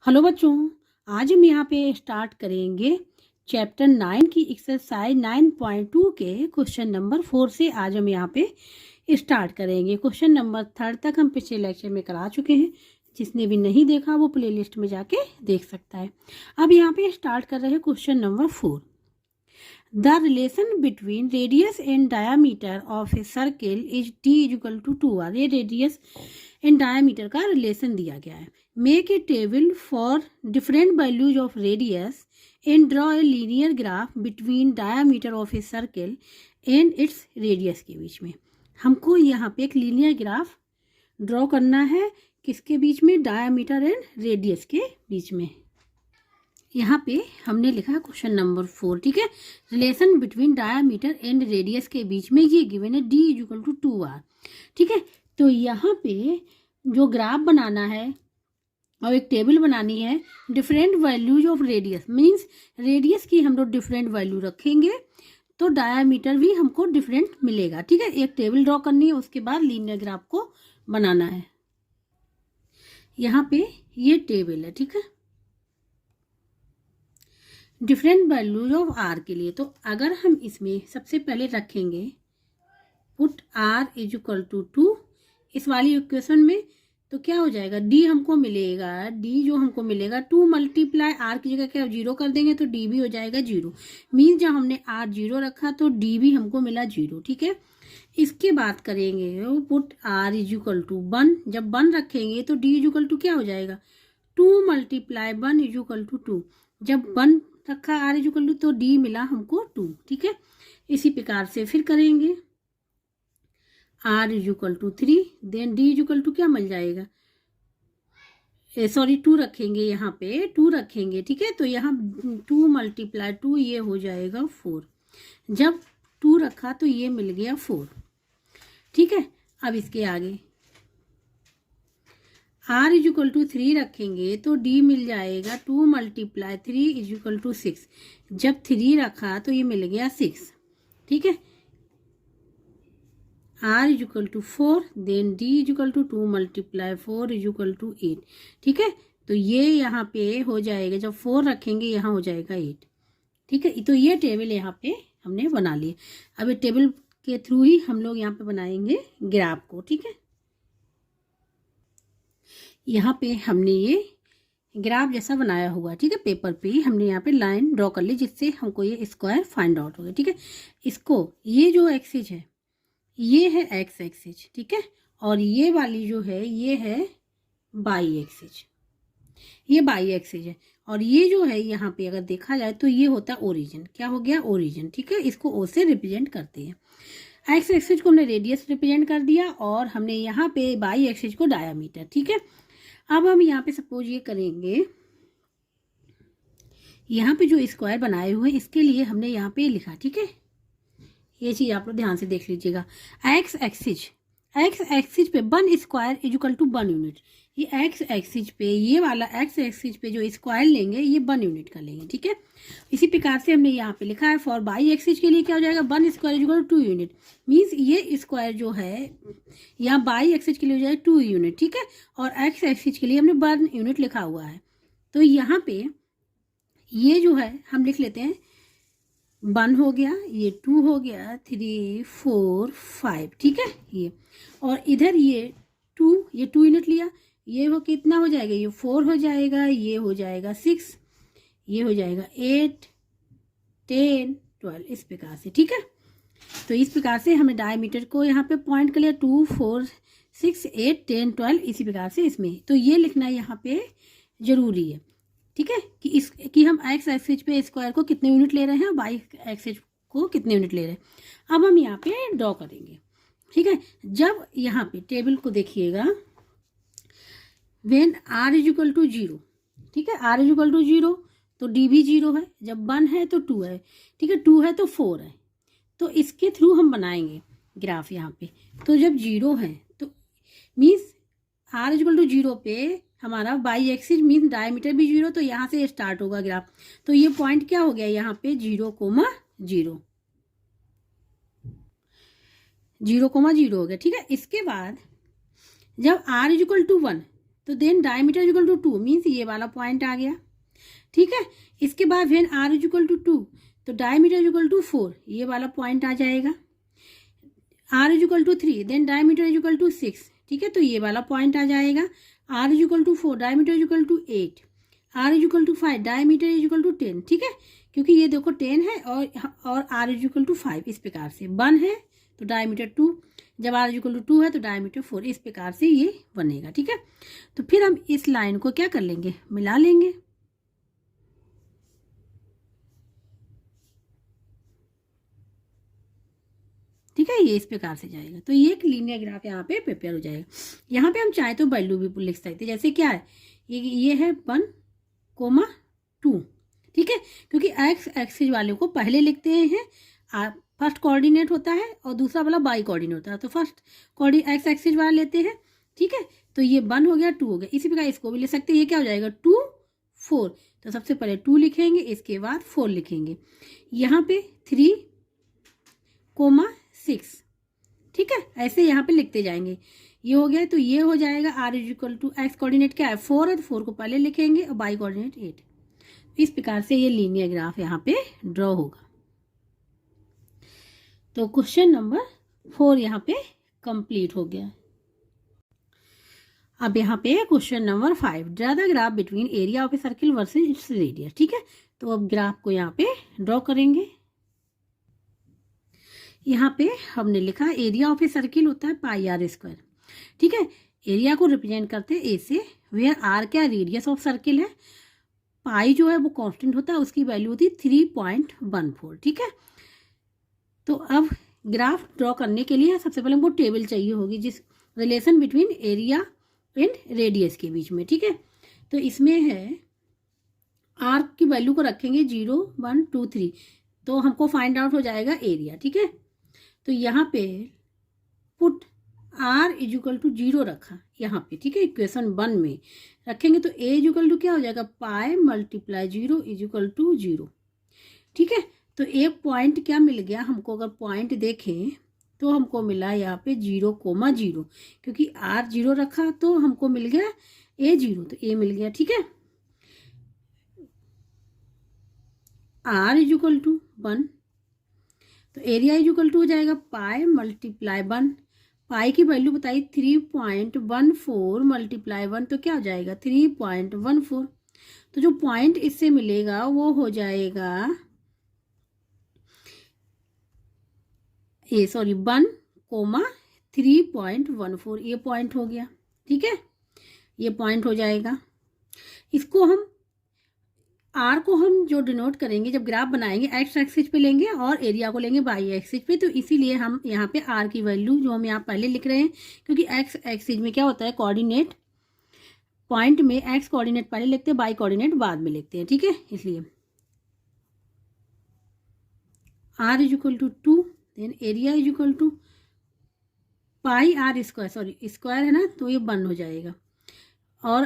Hello बच्चों, आज हम यहाँ पे स्टार्ट करेंगे चैप्टर 9 की एक्सरसाइज 9.2 के क्वेश्चन नंबर 4 से। आज हम यहाँ पे स्टार्ट करेंगे। क्वेश्चन नंबर 3 तक हम पिछले लेक्चर में करा चुके हैं। जिसने भी नहीं देखा वो प्लेलिस्ट में जाके देख सकता है। अब यहाँ पे स्टार्ट कर रहे हैं question number 4। The relation between radius and diameter of a circle is d=2r। ये रेडियस एंड डायामीटर का रिलेशन दिया गया है। Make a table for different values of radius and draw a linear graph between diameter of a circle and its radius के बीच में। हमको यहाँ पे एक लीनियर ग्राफ ड्रॉ करना है। किसके बीच में? डायामीटर एंड रेडियस के बीच में। यहाँ पे हमने लिखा क्वेश्चन नंबर 4। ठीक है, relation between diameter and radius के बीच में ये गिवन है d=2r। ठीक है, तो यहाँ पे जो ग्राफ बनाना है और एक टेबल बनानी है। Different values of radius means radius की हम लोग डिफरेंट वैल्यू रखेंगे तो डायामीटर भी हमको डिफरेंट मिलेगा। ठीक है, एक टेबल ड्रॉ करनी है, उसके बाद लीनियर ग्राफ को बनाना है। यहाँ पे ये टेबल है। ठीक है, डिफरेंट वैल्यूज ऑफ आर के लिए। तो अगर हम इसमें सबसे पहले रखेंगे पुट r=2 इस वाली इक्वेशन में, तो क्या हो जाएगा? d हमको मिलेगा, d जो हमको मिलेगा 2 मल्टीप्लाई r की जगह क्या 0 कर देंगे तो d भी हो जाएगा 0। मीन्स जब हमने r 0 रखा तो d भी हमको मिला 0। ठीक है, इसके बात करेंगे पुट r=1। जब 1 रखेंगे तो d क्या हो जाएगा? 2 मल्टीप्लाई 1=2। जब 1 रखा r तो d मिला हमको 2। ठीक है, इसी प्रकार से फिर करेंगे r=3 देन d क्या मिल जाएगा? सॉरी 2 रखेंगे, यहाँ पे 2 रखेंगे। ठीक है, तो यहाँ 2 मल्टीप्लाई 2 ये हो जाएगा 4। जब 2 रखा तो ये मिल गया 4। ठीक है, अब इसके आगे r=3 रखेंगे तो d मिल जाएगा 2 मल्टीप्लाई 3=6। जब 3 रखा तो ये मिल गया 6। ठीक है, r=4 देन d=2 मल्टीप्लाई 4=8। ठीक है, तो ये यहाँ पे हो जाएगा, जब 4 रखेंगे यहाँ हो जाएगा 8। ठीक है, तो ये टेबल यहाँ पे हमने बना लिए। अब ये टेबल के थ्रू ही हम लोग यहाँ पे बनाएंगे ग्राफ को। ठीक है, यहाँ पे हमने ये ग्राफ जैसा बनाया हुआ। ठीक है, पेपर पे ही हमने यहाँ पे लाइन ड्रॉ कर ली जिससे हमको ये स्क्वायर फाइंड आउट हो गया। ठीक है, इसको ये जो एक्सिस है ये है एक्स एक्सिस। ठीक है, और ये वाली जो है ये है वाई एक्सिस। ये वाई एक्सिस है और ये जो है यहाँ पे अगर देखा जाए तो ये होता है ओरिजिन। क्या हो गया? ओरिजिन। ठीक है, इसको ओ से रिप्रेजेंट करते हैं। एक्स एक्सिस को हमने रेडियस रिप्रेजेंट कर दिया और हमने यहाँ पे वाई एक्सिस को डायामीटर। ठीक है, अब हम यहाँ पे सपोज ये करेंगे, यहाँ पे जो स्क्वायर बनाए हुए हैं इसके लिए हमने यहाँ पे लिखा। ठीक है, ये चीज आप लोग ध्यान से देख लीजिएगा। एक्स एक्सिस पे 1 स्क्वायर = 1 यूनिट। ये एक्स एक्सिस पे ये वाला एक्स एक्सिस पे जो स्क्वायर लेंगे ये 1 यूनिट का लेंगे। ठीक है, इसी प्रकार से हमने यहाँ पे लिखा है फॉर वाई एक्सिस के लिए क्या हो जाएगा? 1 स्क्वायर = 2 यूनिट। मीन्स ये स्क्वायर जो है यहाँ वाई एक्सिस के लिए हो जाएगा 2 यूनिट। ठीक है, और एक्स एक्सिस के लिए हमने 1 यूनिट लिखा हुआ है। तो यहाँ पे ये जो है हम लिख लेते हैं 1 हो गया, ये 2 हो गया, 3 4 5। ठीक है, ये और इधर ये 2 यूनिट लिया, ये हो कितना हो जाएगा? ये 4 हो जाएगा, ये हो जाएगा 6, ये हो जाएगा 8 10 12 इस प्रकार से। ठीक है, तो इस प्रकार से हमने डायमीटर को यहाँ पे पॉइंट कर लिया 2 4 6 8 10 12 इसी प्रकार से इसमें। तो ये लिखना यहाँ पे जरूरी है। ठीक है, कि हम एक्स एक्सिस पे स्क्वायर को कितने यूनिट ले रहे हैं, वाई एक्सिस को कितने यूनिट ले रहे हैं। अब हम यहाँ पे ड्रॉ करेंगे। ठीक है, जब यहाँ पे टेबल को देखिएगा व्हेन r=0। ठीक है, r=0 तो d भी 0 है। जब 1 है तो 2 है। ठीक है, 2 है तो 4 है। तो इसके थ्रू हम बनाएंगे ग्राफ यहाँ पे। तो जब 0 है तो मीन्स r=0 पे हमारा वाई एक्सिस मीन्स डायमीटर भी 0, तो यहाँ से स्टार्ट होगा ग्राफ। तो ये पॉइंट क्या हो गया? यहाँ पे 0, 0 0, 0 हो गया। ठीक है, इसके बाद जब r=1 तो then diameter is equal to 2 means ये वाला पॉइंट आ गया, ठीक है। इसके बाद when r is equal to 2 तो डायमीटर इज इक्वल टू 4, ये वाला पॉइंट आ जाएगा। r is equal to 3 then diameter is equal to 6, ठीक है, तो ये वाला पॉइंट आ जाएगा। r is equal to 4 diameter is equal to 8, r is equal to 5 diameter is equal to 10, ठीक है, क्योंकि ये देखो 10 है और r इज इक्वल टू 5, इस प्रकार से 1 है तो डायमीटर 2, जब r इज इक्वल टू 2 है तो डायमीटर 4, इस प्रकार से ये बनेगा, ठीक है। तो फिर हम इस लाइन को क्या कर लेंगे, मिला लेंगे। ठीक है, ये इस प्रकार से जाएगा, तो ये एक लीनियर ग्राफ यहाँ पे प्रिपेयर हो जाएगा। यहाँ पे हम चाहे तो वैल्यू भी लिख सकते हैं, जैसे क्या है, ये है 1,2, ठीक है, क्योंकि एक्स एक्सिस वाले को पहले लिखते हैं, फर्स्ट कोऑर्डिनेट होता है और दूसरा वाला बाई कोऑर्डिनेट होता है, तो फर्स्ट एक्स एक्सिस वाला लेते हैं, ठीक है। तो ये 1 हो गया, 2 हो गया, इसी प्रकार इसको भी ले सकते हैं। ये क्या हो जाएगा 2 4, तो सबसे पहले 2 लिखेंगे, इसके बाद 4 लिखेंगे, यहाँ पे 3,6, ठीक है, ऐसे यहाँ पे लिखते जाएंगे। ये हो गया, तो ये हो जाएगा r is equal to X coordinate क्या है 4 है, तो 4 को पहले लिखेंगे और बाई कोऑर्डिनेट 8। इस प्रकार से ये लीनियर ग्राफ यहाँ पे ड्रॉ होगा। तो क्वेश्चन नंबर 4 यहाँ पे कंप्लीट हो गया। अब यहाँ पे question number 5, draw the graph between area of a circle versus its radius, ठीक है। तो अब ग्राफ को यहाँ पे ड्रॉ करेंगे। यहाँ पे हमने लिखा एरिया ऑफ ए सर्किल होता है πr², ठीक है। एरिया को रिप्रेजेंट करते हैं ए से, वेयर आर क्या रेडियस ऑफ सर्किल है, पाई जो है वो कांस्टेंट होता है, उसकी वैल्यू होती है 3.14, ठीक है। तो अब ग्राफ ड्रॉ करने के लिए सबसे पहले हमको टेबल चाहिए होगी, जिस relation between area and radius के बीच में, ठीक है। तो इसमें है आर की वैल्यू को रखेंगे 0 1 2 3, तो हमको फाइंड आउट हो जाएगा एरिया, ठीक है। तो यहाँ पे put r is equal to 0 रखा यहाँ पे, ठीक है, इक्वेशन 1 में रखेंगे तो a इज इक्वल टू क्या हो जाएगा pi multiply 0 is equal to 0, ठीक है। तो एक पॉइंट क्या मिल गया हमको, अगर पॉइंट देखें तो हमको मिला यहाँ पे 0,0, क्योंकि r 0 रखा तो हमको मिल गया a 0, तो a मिल गया, ठीक है। r इज इक्वल टू 1, तो एरिया इज इक्वल टू हो जाएगा पाई मल्टीप्लाई 1, पाई की वैल्यू बताई 3.14 मल्टीप्लाई 1, तो क्या हो जाएगा 3.14। तो जो पॉइंट इससे मिलेगा वो हो जाएगा 1,3.14, ये पॉइंट हो गया, ठीक है, ये पॉइंट हो जाएगा। इसको हम आर को हम जो डिनोट करेंगे जब ग्राफ बनाएंगे एक्स एक्सिस पे लेंगे और एरिया को लेंगे वाई एक्सिस पे, तो इसीलिए हम यहाँ पे आर की वैल्यू जो हम यहाँ पहले लिख रहे हैं, क्योंकि एक्स एक्सिस में क्या होता है कोऑर्डिनेट पॉइंट में एक्स कोऑर्डिनेट पहले लिखते हैं, वाई कोऑर्डिनेट बाद में लिखते हैं, ठीक है। इसलिए R is equal to 2, then area is equal to pi R square, sorry square है ना, तो ये 1 हो जाएगा, और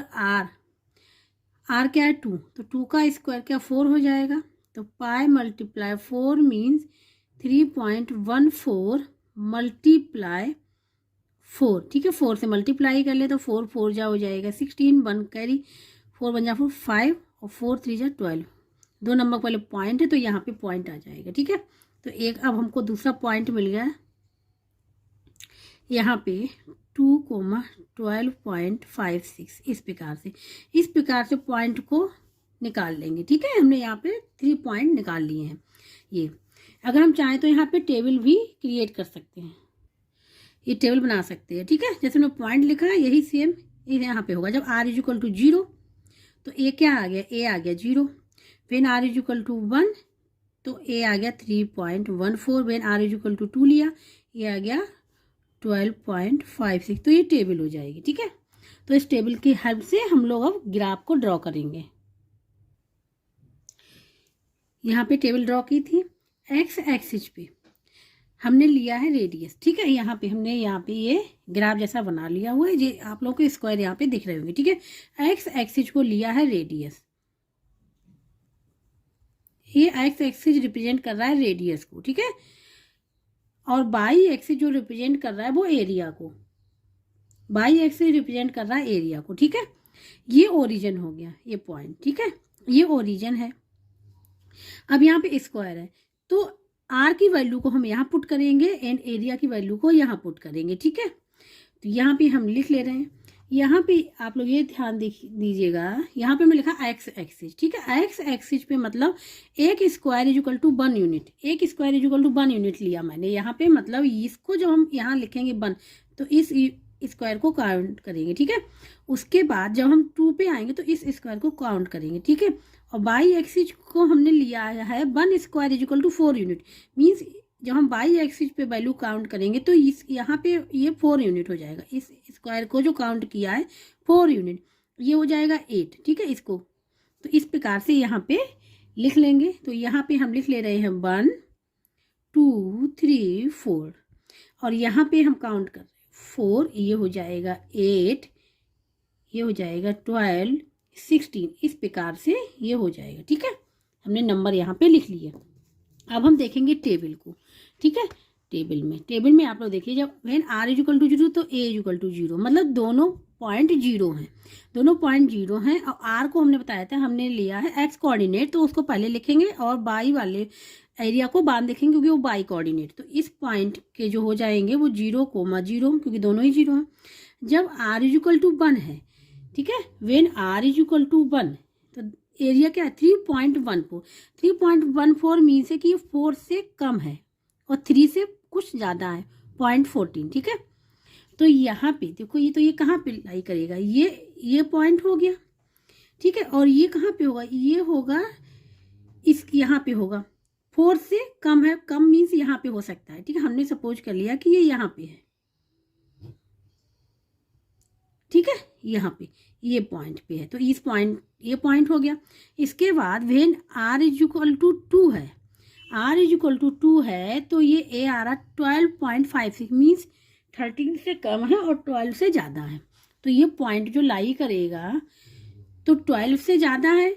आर क्या है 2, तो 2 का स्क्वायर क्या 4 हो जाएगा, तो पाई मल्टीप्लाई 4 मीन्स 3.14 मल्टीप्लाई 4, ठीक है, 4 से मल्टीप्लाई कर ले तो 4 4 जा हो जाएगा 16, 1 कैरी 4 1 जा 4 5 और 4 3 जा 12, 2 नंबर पहले पॉइंट है तो यहाँ पे पॉइंट आ जाएगा, ठीक है। तो एक अब हमको दूसरा पॉइंट मिल गया यहाँ पे 2,12.56, इस प्रकार से पॉइंट को निकाल लेंगे, ठीक है। हमने यहाँ पे 3 पॉइंट निकाल लिए हैं। ये अगर हम चाहें तो यहाँ पे टेबल भी क्रिएट कर सकते हैं, ये टेबल बना सकते हैं, ठीक है। जैसे हमने पॉइंट लिखा है यही सेम यहाँ पे होगा। जब r इज इक्वल टू 0 तो a क्या आ गया, a आ गया 0, when r is equal to 1 तो a आ गया 3.14, when r is equal to 2 लिया ये आ गया 12.56, तो ये टेबल हो जाएगी, ठीक है। तो इस टेबल की हेल्प से हम लोग अब ग्राफ को ड्रॉ करेंगे। यहाँ पे टेबल ड्रॉ की थी, एक्स एक्सिस पे हमने लिया है रेडियस, ठीक है। यहाँ पे हमने ये ग्राफ जैसा बना लिया हुआ है, ये आप लोगों को स्क्वायर यहाँ पे दिख रहे होंगे, ठीक है। एक्स एक्सिस को लिया है रेडियस, ये एक्स एक्सिस रिप्रेजेंट कर रहा है रेडियस को, ठीक है, और बाई एक्सिस जो रिप्रेजेंट कर रहा है वो एरिया को, बाई एक्सिस रिप्रेजेंट कर रहा है एरिया को, ठीक है। ये ओरिजिन हो गया, ये पॉइंट, ठीक है, ये ओरिजिन है। अब यहाँ पे स्क्वायर है, तो आर की वैल्यू को हम यहाँ पुट करेंगे एंड एरिया की वैल्यू को यहाँ पुट करेंगे, ठीक है। तो यहाँ पे हम लिख ले रहे हैं, यहाँ पे आप लोग ये ध्यान दीजिएगा, यहाँ पे मैं लिखा एक्स एक्सिस, ठीक है। एक्स एक्सिस पे मतलब एक square is equal to 1 unit, एक square is equal to 1 unit लिया मैंने यहाँ पे, मतलब इसको जब हम यहाँ लिखेंगे 1 तो इस स्क्वायर को काउंट करेंगे, ठीक है। उसके बाद जब हम 2 पे आएंगे तो इस स्क्वायर को काउंट करेंगे, ठीक है। और बाई एक्सिस को हमने लिया है 1 square is equal to 4 unit, means जब हम बाई एक्सिस पे वैल्यू काउंट करेंगे तो इस यहाँ पे ये 4 यूनिट हो जाएगा। इस स्क्वायर को जो काउंट किया है 4 यूनिट, ये हो जाएगा 8, ठीक है। इसको तो इस प्रकार से यहाँ पे लिख लेंगे। तो यहाँ पे हम लिख ले रहे हैं 1 2 3 4, और यहाँ पे हम काउंट कर रहे हैं 4, ये हो जाएगा 8, ये हो जाएगा 12 16, इस प्रकार से ये हो जाएगा, ठीक है। हमने नंबर यहाँ पे लिख लिए। अब हम देखेंगे टेबल को, ठीक है। टेबल में आप लोग देखिए, जब when R is equal to 0 तो ए इज इक्वल टू 0, मतलब दोनों पॉइंट 0 हैं, दोनों पॉइंट 0 हैं। और आर को हमने बताया था, हमने लिया है एक्स कोऑर्डिनेट, तो उसको पहले लिखेंगे और बाई वाले एरिया को बाद लिखेंगे क्योंकि वो बाई कोऑर्डिनेट। तो इस पॉइंट के जो हो जाएंगे वो 0,0, क्योंकि दोनों ही 0 हैं। जब आर इज इक्वल टू 1 है, ठीक है, when R is equal to 1 तो एरिया क्या है 3.14, 3.14 मीन्स है कि ये 4 से कम है और 3 से कुछ ज़्यादा है 0.14, ठीक है। तो यहाँ पे देखो, ये तो ये कहाँ पे लाई करेगा, ये पॉइंट हो गया, ठीक है। और ये कहाँ पे होगा, ये होगा इस यहाँ पे होगा, 4 से कम है, कम मीन्स यहाँ पे हो सकता है, ठीक है। हमने सपोज कर लिया कि ये यहाँ पे है, ठीक है, यहाँ पे ये पॉइंट पे है, तो इस पॉइंट ये पॉइंट हो गया। इसके बाद when R is equal to 2 है, आर इज इक्वल टू 2 है तो ये ए आ रहा 12.56 मीन्स 13 से कम है और 12 से ज़्यादा है। तो ये पॉइंट जो लाई करेगा तो 12 से ज़्यादा है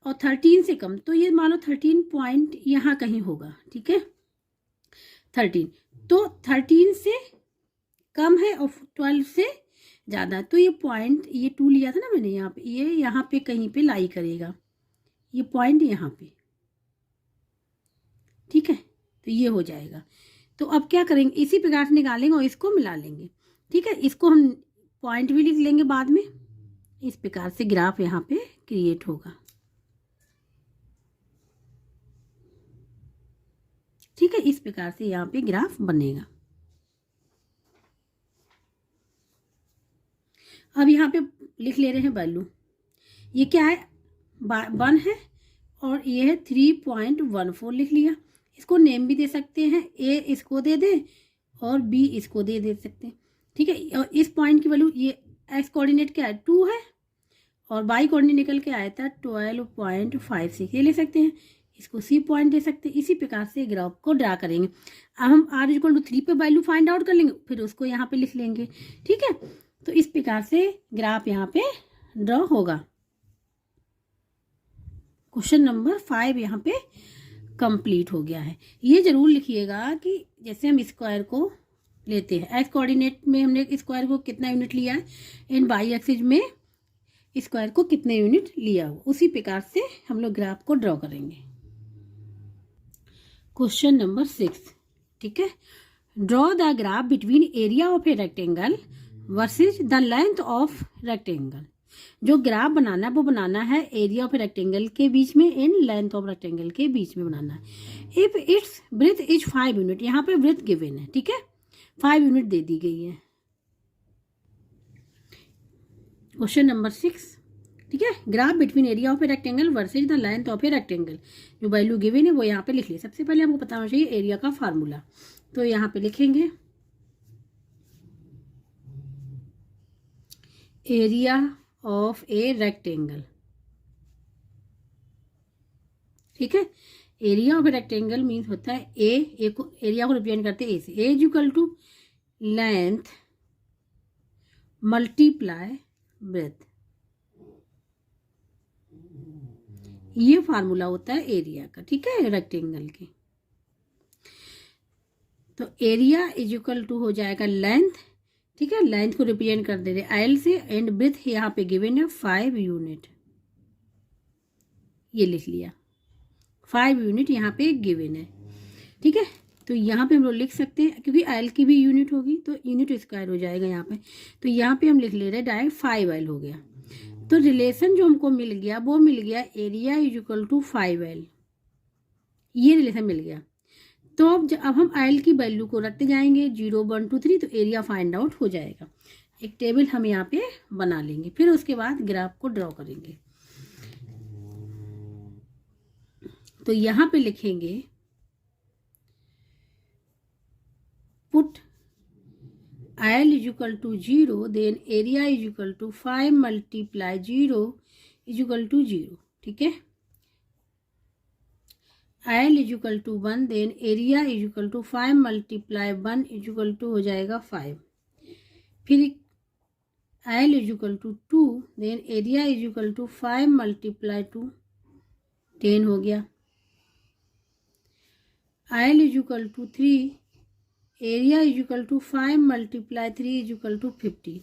और 13 से कम, तो ये मानो 13 पॉइंट यहाँ कहीं होगा, ठीक है। 13 तो 13 से कम है और 12 से ज़्यादा, तो ये पॉइंट, ये 2 लिया था ना मैंने यहाँ पे, ये यहाँ पे कहीं पे लाई करेगा, ये पॉइंट यहाँ पे, ठीक है। तो ये हो जाएगा। तो अब क्या करेंगे, इसी प्रकार से निकालेंगे और इसको मिला लेंगे, ठीक है। इसको हम पॉइंट भी लिख लेंगे बाद में। इस प्रकार से ग्राफ यहाँ पे क्रिएट होगा, ठीक है। इस प्रकार से यहाँ पे ग्राफ बनेगा। अब यहाँ पे लिख ले रहे हैं वैल्यू, ये क्या है 1 है और ये है 3.14 लिख लिया। इसको नेम भी दे सकते हैं, ए इसको दे दें और बी इसको दे सकते हैं, ठीक है। और इस पॉइंट की वैल्यू, ये एक्स कोऑर्डिनेट क्या है 2 है और वाई कोऑर्डिनेट निकल के आया था 12.56, ये ले सकते हैं, इसको सी पॉइंट दे सकते हैं। इसी प्रकार से ग्राफ को ड्रा करेंगे। अब हम आर इक्वल टू 3 पे वैल्यू फाइंड आउट कर लेंगे, फिर उसको यहाँ पे लिख लेंगे, ठीक है। तो इस प्रकार से ग्राफ यहाँ पे ड्रॉ होगा। क्वेश्चन नंबर 5 यहाँ पे कंप्लीट हो गया है। ये जरूर लिखिएगा कि जैसे हम स्क्वायर को लेते हैं, एक्स कोऑर्डिनेट में हमने स्क्वायर को कितना यूनिट लिया है एंड वाई एक्सिस में स्क्वायर को कितने यूनिट लिया हो, उसी प्रकार से हम लोग ग्राफ को ड्रॉ करेंगे। क्वेश्चन नंबर 6, ठीक है। Draw the graph between area of a rectangle versus the length of rectangle. जो ग्राफ बनाना है वो बनाना है एरिया ऑफ रेक्टेंगल के बीच में एंड लेंथ ऑफ रेक्टेंगल के बीच में बनाना है। If it's breath is 5 unit, यहाँ पे ब्रेथ गिवन है, ठीक है, 5 यूनिट दे दी गई है। क्वेश्चन नंबर 6, ठीक है। Graph between area of a rectangle versus the length of a rectangle, जो वैल्यू गिवन है वो यहाँ पे लिख लिया। सबसे पहले हमको पता होना चाहिए एरिया का फार्मूला, तो यहाँ पे लिखेंगे एरिया ऑफ ए रेक्टेंगल, ठीक है। Area of a rectangle means होता है ए को, एरिया को रिप्रेजेंट करते हैं ए से, A is equal to length multiply breadth, ये फार्मूला होता है एरिया का, ठीक है, रेक्टेंगल के। तो एरिया इज इक्वल टू हो जाएगा लेंथ, ठीक है, लेंथ को रिप्रेजेंट कर दे रहे एल से, एंड ब्रेथ यहाँ पे गिवन है 5 यूनिट, ये लिख लिया 5 यूनिट यहाँ पे गिवन है। ठीक है, तो यहाँ पे हम लोग लिख सकते हैं क्योंकि एल की भी यूनिट होगी तो यूनिट स्क्वायर हो जाएगा यहाँ पे, तो यहाँ पे हम लिख ले रहे हैं डायरेक्ट 5L हो गया। तो रिलेशन जो हमको मिल गया वो मिल गया area is equal to 5L, ये रिलेशन मिल गया। तो अब हम एल की वैल्यू को रखते जाएंगे 0 1 2 3, तो एरिया फाइंड आउट हो जाएगा। एक टेबल हम यहाँ पे बना लेंगे, फिर उसके बाद ग्राफ को ड्रॉ करेंगे। तो यहाँ पे लिखेंगे put L is equal to 0, then area is equal to 5 multiply 0 is equal to 0। ठीक है, L is equal to 1, then area is equal to 5 multiply 1 is equal to हो जाएगा 5। फिर L is equal to 2, then area is equal to 5 multiply 2 10 हो गया। L is equal to 3, area is equal to 5 multiply 3 is equal to 15,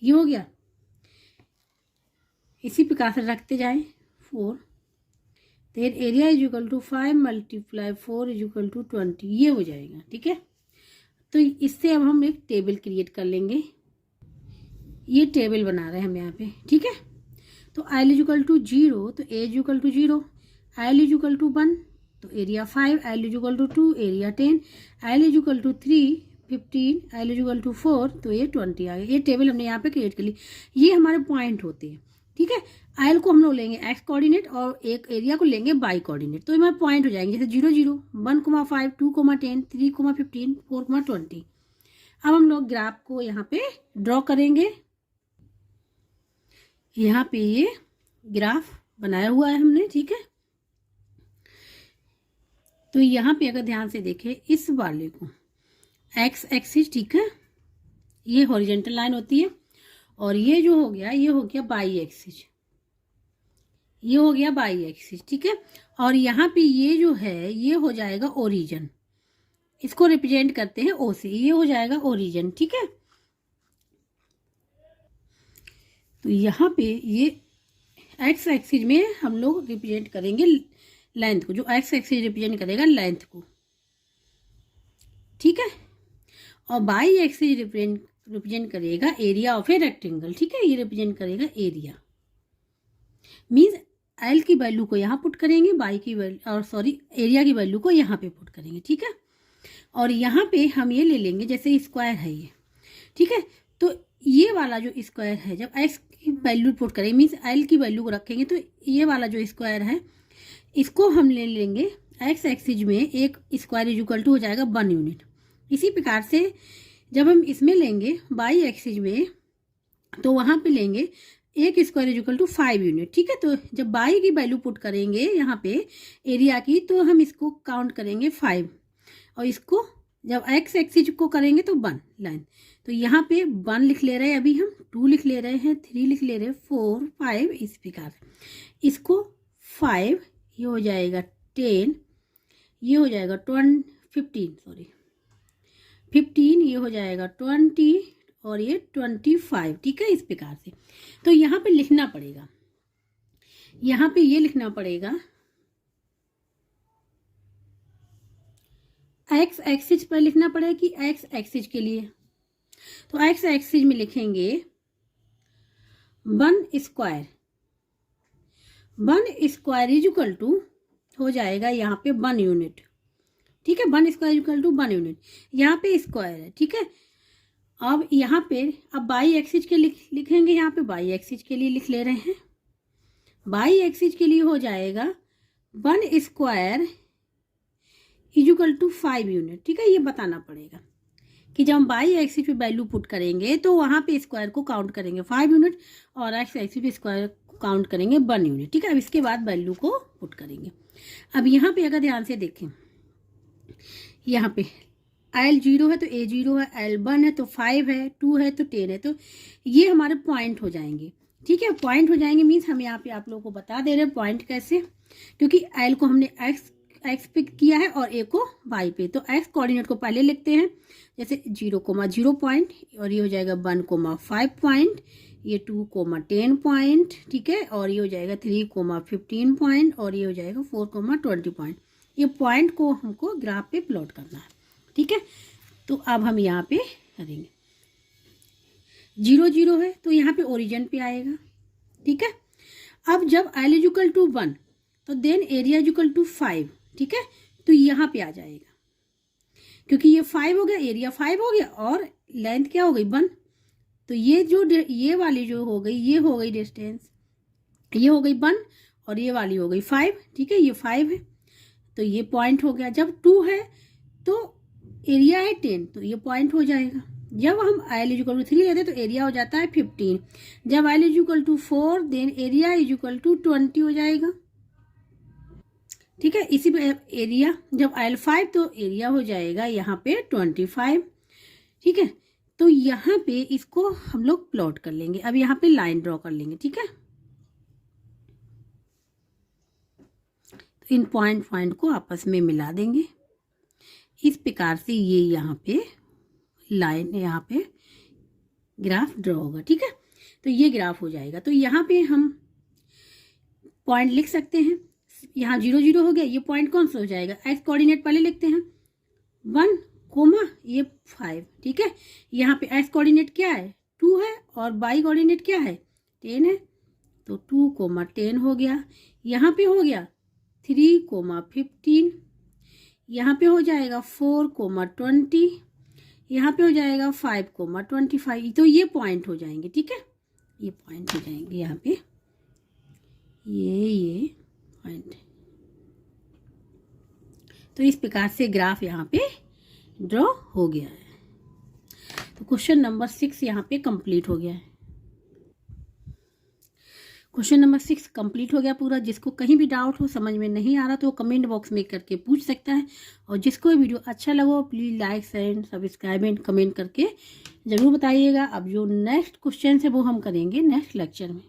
ये हो गया। इसी प्रकार से रखते जाएं 4, then area is equal to 5 multiply 4 is equal to 20, ये हो जाएगा। ठीक है, तो इससे अब हम एक टेबल क्रिएट कर लेंगे, ये टेबल बना रहे हैं हम यहाँ पे। ठीक है, तो एल इज इक्वल टू 0, तो A is equal to 0, L is equal to 1 तो area 5, L is equal to 2 area 10, L is equal to 3 15, L is equal to 4 तो ये 20 आ गया। ये टेबल हमने यहाँ पे क्रिएट कर ली, ये हमारे पॉइंट होते हैं। ठीक है, एल को हम लोग लेंगे एक्स कोऑर्डिनेट और एक एरिया को लेंगे वाई कोऑर्डिनेट, तो हमारे पॉइंट हो जाएंगे जैसे 0 0 1,5 2,10 3,15 4,20। अब हम लोग ग्राफ को यहाँ पे ड्रॉ करेंगे। यहाँ पे ये ग्राफ बनाया हुआ है हमने। ठीक है, तो यहाँ पे अगर ध्यान से देखें इस वाले को एक्स एक्सिस, ठीक है, ये हॉरिजॉन्टल लाइन होती है, और ये जो हो गया ये हो गया वाई एक्सिस, ये हो गया वाई एक्सिस। ठीक है, और यहाँ पे ये जो है ये हो जाएगा ओरिजिन, इसको रिप्रेजेंट करते हैं ओ से, ये हो जाएगा ओरिजिन। ठीक है, तो यहाँ पे ये एक्स एक्सिस में हम लोग रिप्रेजेंट करेंगे लेंथ को, जो एक्स एक्सिस रिप्रेजेंट करेगा लेंथ को। ठीक है, और वाई एक्सिस रिप्रेजेंट करेगा एरिया ऑफ ए रेक्टेंगल। ठीक है, ये रिप्रेजेंट करेगा एरिया, मींस एल की वैल्यू को यहाँ पुट करेंगे, वाई की वैल्यू और सॉरी एरिया की वैल्यू को यहाँ पे पुट करेंगे। ठीक है, और यहाँ पे हम ये ले लेंगे जैसे स्क्वायर है ये। ठीक है, तो ये वाला जो स्क्वायर है जब एक्स की वैल्यू पुट करेंगे मीन्स एल की वैल्यू को रखेंगे, तो ये वाला जो स्क्वायर है इसको हम ले लेंगे एक्स एक्सिस में, एक स्क्वायर इज इक्वल टू हो जाएगा 1 यूनिट। इसी प्रकार से जब हम इसमें लेंगे वाई एक्सिस में तो वहाँ पे लेंगे एक square is equal to 5 unit. ठीक है, तो जब वाई की वैल्यू पुट करेंगे यहाँ पे एरिया की तो हम इसको काउंट करेंगे 5, और इसको जब एक्स एक्सिस को करेंगे तो 1 लाइन, तो यहाँ पे 1 लिख ले रहे हैं, अभी हम 2 लिख ले रहे हैं, 3 लिख ले रहे हैं, 4 5, इस प्रकार इसको 5, ये हो जाएगा 10, ये हो जाएगा 15, ये हो जाएगा 20 और ये 25। ठीक है, इस प्रकार से। तो यहाँ पे लिखना पड़ेगा, यहाँ पे ये लिखना पड़ेगा एक्स एक्सिस पर लिखना पड़ेगा कि एक्स एक्सिस के लिए, तो एक्स एक्सिस में लिखेंगे 1 स्क्वायर इज इक्वल टू हो जाएगा यहाँ पे 1 यूनिट। ठीक है, 1 स्क्वायर इक्वल टू 1 यूनिट, यहाँ पे स्क्वायर है। ठीक है, अब यहाँ पे अब वाई एक्सिस के लिखेंगे, यहाँ पे वाई एक्सिस के लिए लिख ले रहे हैं, वाई एक्सिस के लिए हो जाएगा 1 square is equal to 5 unit. ठीक है, ये बताना पड़ेगा कि जब हम वाई एक्सिस पे वैल्यू पुट करेंगे तो वहाँ पे स्क्वायर को काउंट करेंगे 5 यूनिट और एक्स एक्सिस पे स्क्वायर काउंट करेंगे 1 यूनिट। ठीक है, अब इसके बाद वैल्यू को पुट करेंगे। अब यहाँ पे अगर ध्यान से देखें, यहाँ पे एल 0 है तो ए 0 है, एल 1 है तो 5 है, 2 है तो 10 है, तो ये हमारे पॉइंट हो जाएंगे। ठीक है, पॉइंट हो जाएंगे मीन्स हम यहाँ पे आप लोगों को बता दे रहे हैं पॉइंट कैसे, क्योंकि एल को हमने एक्स एक्स पे किया है और ए को वाई पे। तो एक्स कोऑर्डिनेट को पहले लिखते हैं, जैसे 0,0 पॉइंट, और ये हो जाएगा 1,5 पॉइंट, ये 2,10 पॉइंट, ठीक है, और ये हो जाएगा 3,15 पॉइंट, और ये हो जाएगा 4,20 पॉइंट। ये पॉइंट को हमको ग्राफ पे प्लॉट करना है, ठीक है। तो अब हम यहाँ पे करेंगे, 0 0 है तो यहाँ पे ओरिजिन पे आएगा, ठीक है। अब जब l इक्वल टू 1 तो देन एरिया इक्वल टू 5, ठीक है, तो यहाँ पे आ जाएगा, क्योंकि ये 5 हो गया, एरिया 5 हो गया और लेंथ क्या हो गई 1। तो ये वाली जो हो गई, ये हो गई डिस्टेंस, ये हो गई 1 और ये वाली हो गई 5, ठीक है, ये 5 है तो ये पॉइंट हो गया। जब 2 है तो एरिया है 10 तो ये पॉइंट हो जाएगा। जब हम l इक्वल टू 3 लेते हैं तो एरिया हो जाता है 15। जब l equal to 4 then area equal to 20 हो जाएगा, ठीक है। इसी पे एरिया जब l 5 तो एरिया हो जाएगा यहाँ पे 25, ठीक है। तो यहाँ पे इसको हम लोग प्लॉट कर लेंगे। अब यहाँ पे लाइन ड्रॉ कर लेंगे, ठीक है। तो इन पॉइंट को आपस में मिला देंगे, इस प्रकार से ये यहाँ पे लाइन, यहाँ पे ग्राफ ड्रॉ होगा, ठीक है। तो ये ग्राफ हो जाएगा। तो यहाँ पे हम पॉइंट लिख सकते हैं, यहाँ 0 0 हो गया, ये पॉइंट कौन सा हो जाएगा, एक्स कोऑर्डिनेट पहले लिखते हैं 1, ये 5, ठीक है। यहाँ पे एक्स कोऑर्डिनेट क्या है 2 है और वाई कोऑर्डिनेट क्या है 10 है, तो 2,10 हो गया। यहाँ पे हो गया 3,15, यहाँ पे हो जाएगा 4,20, यहाँ पे हो जाएगा 5,25। तो ये पॉइंट हो जाएंगे, ठीक है, ये पॉइंट हो जाएंगे यहाँ पे, ये पॉइंट। तो इस प्रकार से ग्राफ यहाँ पे ड्रॉ हो गया है। तो क्वेश्चन नंबर 6 यहाँ पे कंप्लीट हो गया है। क्वेश्चन नंबर 6 कंप्लीट हो गया पूरा। जिसको कहीं भी डाउट हो, समझ में नहीं आ रहा, तो कमेंट बॉक्स में करके पूछ सकता है। और जिसको वीडियो अच्छा लगा please like share subscribe and comment करके ज़रूर बताइएगा। अब जो नेक्स्ट क्वेश्चन है वो हम करेंगे नेक्स्ट लेक्चर में।